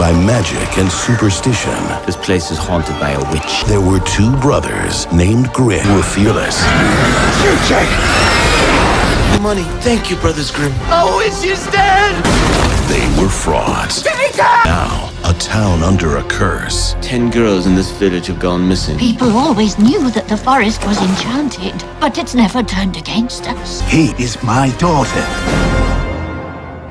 by magic and superstition. This place is haunted by a witch. There were two brothers named Grimm who were fearless. Shoot, Jake! Money. Thank you, Brothers Grimm. Oh, it's just dead! They were frauds. Peter! Now, a town under a curse. 10 girls in this village have gone missing. People always knew that the forest was enchanted, but it's never turned against us. He is my daughter.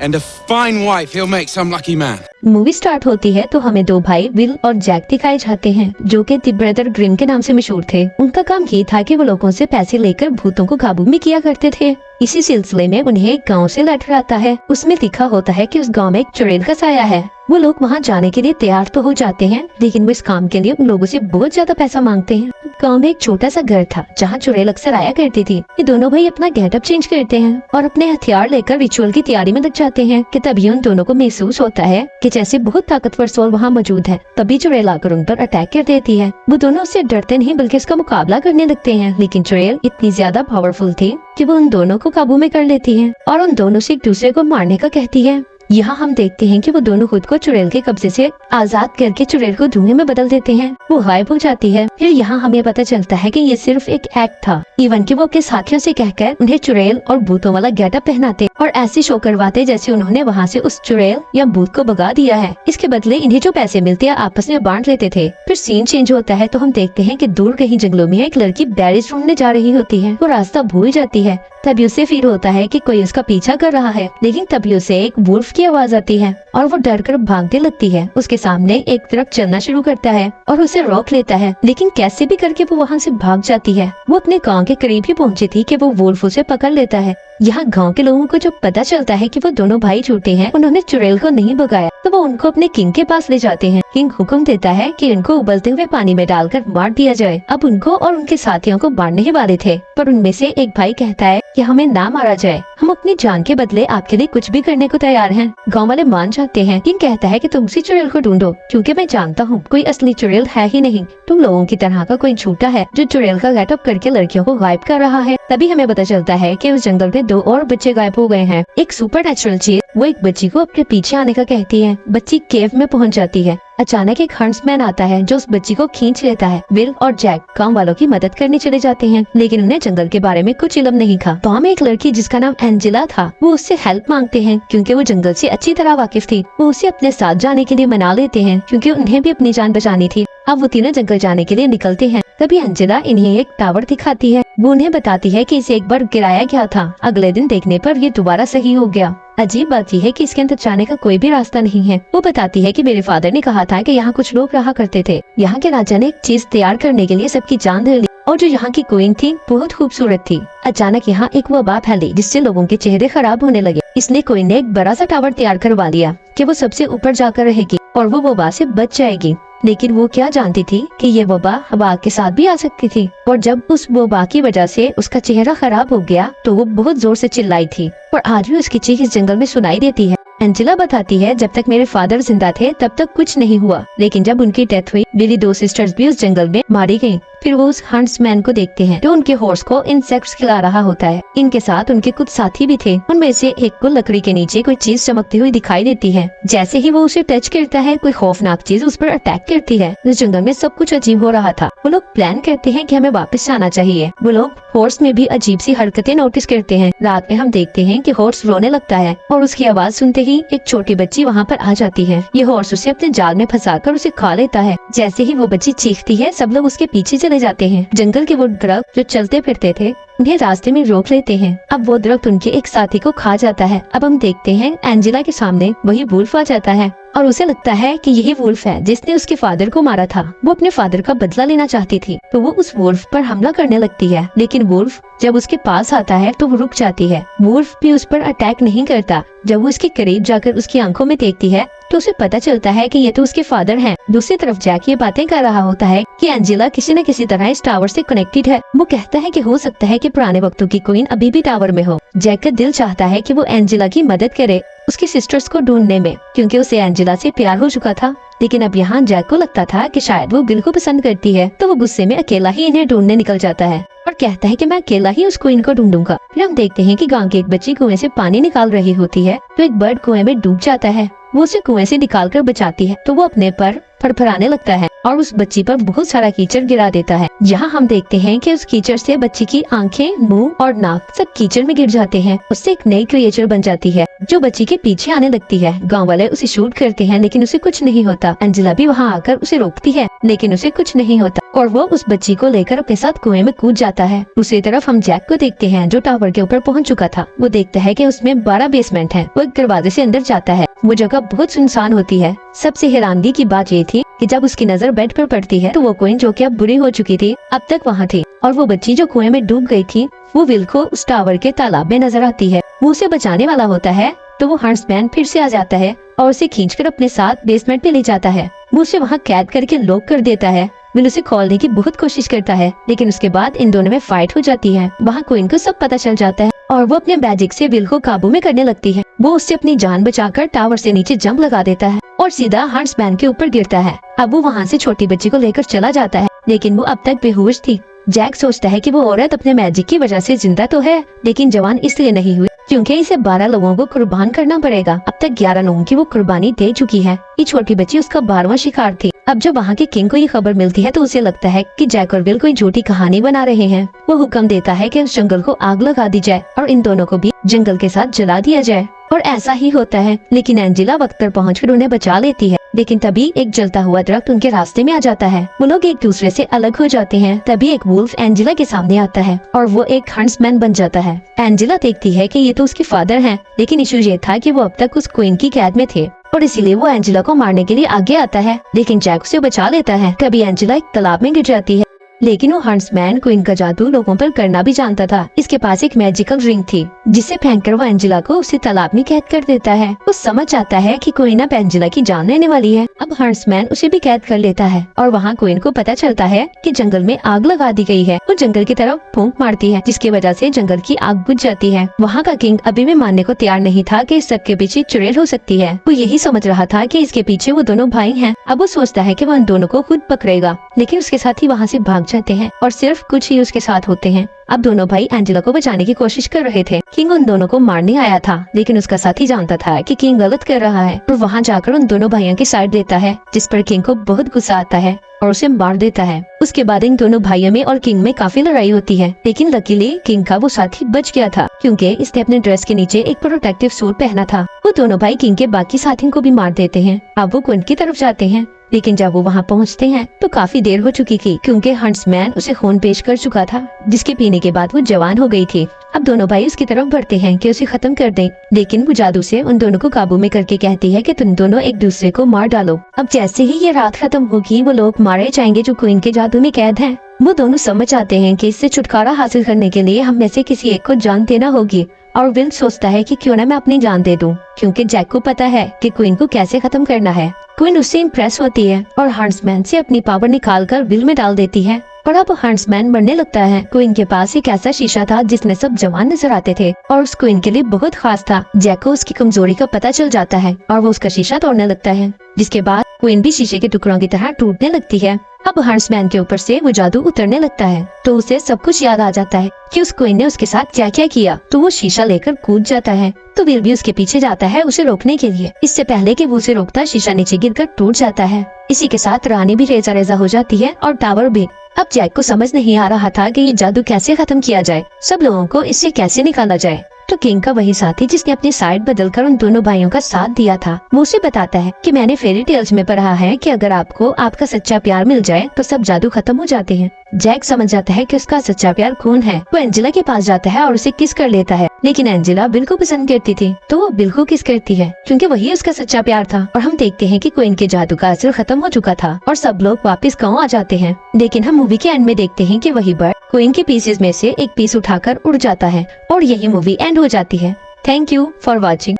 And a fine wife he'll make some lucky man. Movie start होती है तो हमें दो भाई will और Jack दिखाए जाते हैं जो कि द ब्रदर ग्रिम के नाम से मशहूर थे। उनका काम ये था कि वो लोगों से पैसे लेकर भूतों को काबू में किया करते थे। इसी सिलसिले में उन्हें एक गांव से लेटर आता है। उसमें लिखा होता है कि उस गांव में एक चुड़ैल का साया है। वो लोग वहां जाने के लिए तैयार तो हो जाते हैं, लेकिन वो इस काम के लिए उन लोगों से बहुत ज्यादा पैसा मांगते हैं। गांव में एक छोटा सा घर था जहाँ चुड़ैल अक्सर आया करती थी। ये दोनों भाई अपना गेटअप चेंज करते हैं और अपने हथियार लेकर रिचुअल की तैयारी में लग जाते हैं कि तभी उन दोनों को महसूस होता है कि जैसे बहुत ताकतवर सोल वहाँ मौजूद है। तभी चुड़ैल आकर उन पर अटैक कर देती है। वो दोनों उससे डरते नहीं बल्कि उसका मुकाबला करने लगते हैं, लेकिन चुड़ैल इतनी ज्यादा पावरफुल थी कि वो उन दोनों को काबू में कर लेती है और उन दोनों से एक दूसरे को मारने का कहती है। यहाँ हम देखते हैं कि वो दोनों खुद को चुड़ैल के कब्जे से आजाद करके चुड़ैल को धुएं में बदल देते हैं। वो गायब हो जाती है। फिर यहाँ हमें पता चलता है कि ये सिर्फ एक एक्ट था। इवन कि वो अपने साथियों से कहकर उन्हें चुड़ैल और भूतों वाला गेटअप पहनाते और ऐसे शो करवाते जैसे उन्होंने वहाँ से उस चुड़ैल या भूत को भगा दिया है। इसके बदले इन्हें जो पैसे मिलते हैं आपस में बांट लेते थे। फिर सीन चेंज होता है तो हम देखते हैं कि दूर कहीं जंगलों में एक लड़की बैरिज ढूंढने जा रही होती है। वो रास्ता भूल जाती है। तभी उसे फील होता है कि कोई उसका पीछा कर रहा है, लेकिन तभी उसे एक वुल्फ की आवाज आती है और वो डर कर भागने लगती है। उसके सामने एक ट्रक चलना शुरू करता है और उसे रोक लेता है, लेकिन कैसे भी करके वो वहाँ से भाग जाती है। वो अपने गांव के करीब ही पहुँची थी कि वो वुल्फ उसे पकड़ लेता है। यहाँ गांव के लोगों को जब पता चलता है कि वो दोनों भाई झूठे हैं, उन्होंने चुड़ैल को नहीं भगाया, तो वो उनको अपने किंग के पास ले जाते हैं। किंग हुक्म देता है कि इनको उबलते हुए पानी में डालकर मार दिया जाए। अब उनको और उनके साथियों को मारने ही वाले थे, पर उनमें से एक भाई कहता है कि हमें ना मारा जाए, हम अपनी जान के बदले आपके लिए कुछ भी करने को तैयार हैं। गांव वाले मान जाते हैं। किंग कहता है कि तुम उसी चुड़ैल को ढूंढो, क्योंकि मैं जानता हूँ कोई असली चुड़ैल है ही नहीं। तुम लोगों की तरह का कोई झूठा है जो चुड़ैल का गेटअप करके लड़कियों को गायब कर रहा है। तभी हमें पता चलता है कि उस जंगल में दो और बच्चे गायब हो गए हैं। एक सुपर नेचुरल चीज वो एक बच्ची को अपने पीछे आने का कहती है। बच्ची केव में पहुंच जाती है। अचानक एक हंट्समैन आता है जो उस बच्ची को खींच लेता है। विल और जैक गांव वालों की मदद करने चले जाते हैं, लेकिन उन्हें जंगल के बारे में कुछ इल्म नहीं था। गांव में एक लड़की जिसका नाम एंजेला था, वो उससे हेल्प मांगते हैं क्योंकि वो जंगल से अच्छी तरह वाकिफ थी। वो उसे अपने साथ जाने के लिए मना लेते हैं क्योंकि उन्हें भी अपनी जान बचानी थी। अब वो तीनों जंगल जाने के लिए निकलते हैं। तभी एंजेला इन्हें एक टावर दिखाती है। वो उन्हें बताती है कि इसे एक बार गिराया गया था, अगले दिन देखने पर ये दोबारा सही हो गया। अजीब बात यह है कि इसके अंदर जाने का कोई भी रास्ता नहीं है। वो बताती है कि मेरे फादर ने कहा था कि यहाँ कुछ लोग रहा करते थे। यहाँ के राजा ने एक चीज तैयार करने के लिए सबकी जान दे ली और जो यहाँ की क्वीन थी बहुत खूबसूरत थी। अचानक यहाँ एक वबा फैली जिससे लोगों के चेहरे खराब होने लगे। इसलिए क्वीन ने एक बड़ा सा टावर तैयार करवा लिया कि वो सबसे ऊपर जाकर रहेगी और वो वबा से बच जाएगी। लेकिन वो क्या जानती थी कि ये वबा हवा के साथ भी आ सकती थी, और जब उस वबा की वजह से उसका चेहरा खराब हो गया तो वो बहुत जोर से चिल्लाई थी और आज भी उसकी चीख इस जंगल में सुनाई देती है। एंजेला बताती है जब तक मेरे फादर जिंदा थे तब तक कुछ नहीं हुआ, लेकिन जब उनकी डेथ हुई मेरी दो सिस्टर्स भी उस जंगल में मारी गयी। फिर वो उस हंट्समैन को देखते हैं जो उनके हॉर्स को इंसेक्ट्स खिला रहा होता है। इनके साथ उनके कुछ साथी भी थे। उनमें से एक को लकड़ी के नीचे कोई चीज चमकती हुई दिखाई देती है। जैसे ही वो उसे टच करता है कोई खौफनाक चीज उस पर अटैक करती है। इस जंगल में सब कुछ अजीब हो रहा था। वो लोग प्लान करते हैं कि हमें वापस जाना चाहिए। वो लोग हॉर्स में भी अजीब सी हरकतें नोटिस करते हैं। रात में हम देखते हैं कि हॉर्स रोने लगता है और उसकी आवाज सुनते ही एक छोटी बच्ची वहाँ पर आ जाती है। ये हॉर्स उसे अपने जाल में फंसाकर उसे खा लेता है। जैसे ही वो बच्ची चीखती है सब लोग उसके पीछे चले जाते हैं। जंगल के वो दरख्त जो चलते फिरते थे उन्हें रास्ते में रोक लेते हैं। अब वो दरख्त उनके एक साथी को खा जाता है। अब हम देखते हैं एंजेला के सामने वही वुल्फ आ जाता है और उसे लगता है कि यही वुल्फ है जिसने उसके फादर को मारा था। वो अपने फादर का बदला लेना चाहती थी तो वो उस वुल्फ पर हमला करने लगती है, लेकिन वुल्फ जब उसके पास आता है तो वो रुक जाती है। वुल्फ भी उस पर अटैक नहीं करता। जब वो उसके करीब जाकर उसकी आंखों में देखती है तो उसे पता चलता है कि ये तो उसके फादर हैं। दूसरी तरफ जैक ये बातें कर रहा होता है कि एंजेला किसी न किसी तरह इस टावर से कनेक्टेड है। वो कहता है कि हो सकता है कि पुराने वक्तों की क्वीन अभी भी टावर में हो। जैक का दिल चाहता है कि वो एंजेला की मदद करे उसकी सिस्टर्स को ढूंढने में, क्योंकि उसे एंजेला से प्यार हो चुका था। लेकिन अब यहाँ जैक को लगता था कि शायद वो बिल को पसंद करती है, तो वो गुस्से में अकेला ही इन्हें ढूंढने निकल जाता है और कहता है कि मैं अकेला ही उस क्वीन को ढूंढूंगा। फिर हम देखते हैं कि गांव की एक बच्ची कुएं से पानी निकाल रही होती है तो एक बर्ड कुएं में डूब जाता है वो उसे कुएं से निकाल कर बचाती है तो वो अपने पर फड़फड़ाने लगता है और उस बच्ची पर बहुत सारा कीचड़ गिरा देता है। यहाँ हम देखते हैं कि उस कीचड़ से बच्ची की आंखें, मुंह और नाक सब कीचड़ में गिर जाते हैं। उससे एक नई क्रिएचर बन जाती है जो बच्ची के पीछे आने लगती है। गांव वाले उसे शूट करते हैं लेकिन उसे कुछ नहीं होता। एंजेला भी वहाँ आकर उसे रोकती है लेकिन उसे कुछ नहीं होता और वो उस बच्ची को लेकर अपने साथ कुएं में कूद जाता है। दूसरी तरफ हम जैक को देखते हैं जो टावर के ऊपर पहुँच चुका था। वो देखता है कि उसमें 12 बेसमेंट है। वो एक दरवाजे से अंदर जाता है। वो जगह बहुत सुनसान होती है। सबसे हैरानगी की बात ये थी कि जब उसकी नजर बेड पर पड़ती है तो वो कोइन जो कि अब बुरी हो चुकी थी अब तक वहाँ थी और वो बच्ची जो कुएं में डूब गई थी वो विल को उस टावर के तालाब में नजर आती है। वो उसे बचाने वाला होता है तो वो हंट्समैन फिर से आ जाता है और उसे खींचकर अपने साथ बेसमेंट में ले जाता है। वो उसे वहाँ कैद करके लॉक कर देता है। विल उसे खोलने की बहुत कोशिश करता है लेकिन उसके बाद इन दोनों में फाइट हो जाती है। वहाँ क्वीन को सब पता चल जाता है और वो अपने मैजिक से विल को काबू में करने लगती है। वो उससे अपनी जान बचाकर टावर से नीचे जंप लगा देता है और सीधा हंट्समैन के ऊपर गिरता है। अब वो वहाँ से छोटी बच्ची को लेकर चला जाता है लेकिन वो अब तक बेहोश थी। जैक सोचता है कि वो औरत अपने मैजिक की वजह से जिंदा तो है लेकिन जवान इसलिए नहीं हुई क्योंकि इसे 12 लोगों को कुर्बान करना पड़ेगा। अब तक 11 लोगों की वो कुर्बानी दे चुकी है। ये छोटी बच्ची उसका 12वां शिकार थी। अब जब वहाँ के किंग को ये खबर मिलती है तो उसे लगता है कि जैक और विल कोई झूठी कहानी बना रहे हैं। वो हुक्म देता है कि उस जंगल को आग लगा दी जाए और इन दोनों को भी जंगल के साथ जला दिया जाए और ऐसा ही होता है। लेकिन एंजेला वक्त पर पहुंचकर उन्हें बचा लेती है। लेकिन तभी एक जलता हुआ दरख्त उनके रास्ते में आ जाता है। वो लोग एक दूसरे से अलग हो जाते हैं। तभी एक वुल्फ एंजेला के सामने आता है और वो एक हंट्समैन बन जाता है। एंजेला देखती है कि ये तो उसके फादर हैं, लेकिन इशू ये था कि वो अब तक उस क्वीन की कैद में थे और इसीलिए वो एंजेला को मारने के लिए आगे आता है लेकिन जैक उसे बचा लेता है। तभी एंजेला एक तालाब में गिर जाती है लेकिन वो हंट्समैन क्वीन का जादू लोगों पर करना भी जानता था। इसके पास एक मैजिकल रिंग थी जिसे फेंककर वो एंजेला को उसी तालाब में कैद कर देता है। वो समझ जाता है कि क्वीन अब एंजेला की जान लेने वाली है। अब हंट्समैन उसे भी कैद कर लेता है और वहाँ क्वीन को पता चलता है कि जंगल में आग लगा दी गई है। वो जंगल की तरफ फूंक मारती है जिसकी वजह से जंगल की आग बुझ जाती है। वहाँ का किंग अभी भी मानने को तैयार नहीं था कि इस सब के पीछे चुड़ैल हो सकती है। वो यही समझ रहा था कि इसके पीछे वो दोनों भाई हैं। अब वो सोचता है कि वो उन दोनों को खुद पकड़ेगा लेकिन उसके साथ ही वहाँ से भाग जाते हैं और सिर्फ कुछ ही उसके साथ होते हैं। अब दोनों भाई एंजेला को बचाने की कोशिश कर रहे थे। किंग उन दोनों को मारने आया था लेकिन उसका साथी जानता था कि किंग गलत कर रहा है और वहाँ जाकर उन दोनों भाइयों की साइड देता है जिस पर किंग को बहुत गुस्सा आता है और उसे मार देता है। उसके बाद इन दोनों भाइयों में और किंग में काफी लड़ाई होती है लेकिन लकीली किंग का वो साथी बच गया था क्योंकि इसने अपने ड्रेस के नीचे एक प्रोटेक्टिव सूट पहना था। वो दोनों भाई किंग के बाकी साथियों को भी मार देते हैं। अब वो क्वीन की तरफ जाते हैं लेकिन जब वो वहाँ पहुँचते हैं तो काफी देर हो चुकी थी क्योंकि हंट्समैन उसे खून पेश कर चुका था जिसके पीने के बाद वो जवान हो गई थी। अब दोनों भाई उसकी तरफ बढ़ते हैं कि उसे खत्म कर दें लेकिन वो जादू से उन दोनों को काबू में करके कहती है कि तुम दोनों एक दूसरे को मार डालो। अब जैसे ही ये रात खत्म होगी वो लोग मारे जाएंगे जो क्वीन के जादू में कैद हैं। वो दोनों समझ आते हैं कि इससे छुटकारा हासिल करने के लिए हम में से किसी एक को जान देना होगी और विल सोचता है कि क्यों ना मैं अपनी जान दे दूं क्योंकि जैक को पता है कि क्वीन को कैसे खत्म करना है। क्वीन उससे इम्प्रेस होती है और हंट्समैन से अपनी पावर निकालकर विल में डाल देती है और अब हंट्समैन मरने लगता है। क्वीन के पास एक ऐसा शीशा था जिसमें सब जवान नजर आते थे और उस क्वीन के लिए बहुत खास था। जैक को उसकी कमजोरी का पता चल जाता है और वो उसका शीशा तोड़ने लगता है जिसके बाद क्वीन भी शीशे के टुकड़ों की तरह टूटने लगती है। अब हंट्समैन के ऊपर से वो जादू उतरने लगता है तो उसे सब कुछ याद आ जाता है कि उस क्वीन ने उसके साथ क्या क्या किया। तो वो शीशा लेकर कूद जाता है तो विल भी उसके पीछे जाता है उसे रोकने के लिए। इससे पहले कि वो उसे रोकता शीशा नीचे गिरकर टूट जाता है। इसी के साथ रानी भी रेजा रेजा हो जाती है और टावर भी। अब जैक को समझ नहीं आ रहा था कि ये जादू कैसे खत्म किया जाए, सब लोगों को इससे कैसे निकाला जाए। तो किंग का वही साथी जिसने अपनी साइड बदलकर उन दोनों भाइयों का साथ दिया था वो उसे बताता है कि मैंने फेरी टेल्स में पढ़ा है कि अगर आपको आपका सच्चा प्यार मिल जाए तो सब जादू खत्म हो जाते हैं। जैक समझ जाता है कि उसका सच्चा प्यार कौन है। वो एंजेला के पास जाता है और उसे किस कर लेता है लेकिन एंजेला बिल को पसंद करती थी तो वो बिल को किस करती है क्योंकि वही उसका सच्चा प्यार था। और हम देखते हैं कि क्वीन के जादू का असर खत्म हो चुका था और सब लोग वापस गाँव आ जाते हैं। लेकिन हम मूवी के एंड में देखते हैं कि वही बर्ड क्वीन के पीसेस में से एक पीस उठाकर उड़ जाता है और यही मूवी एंड हो जाती है। Thank you for watching.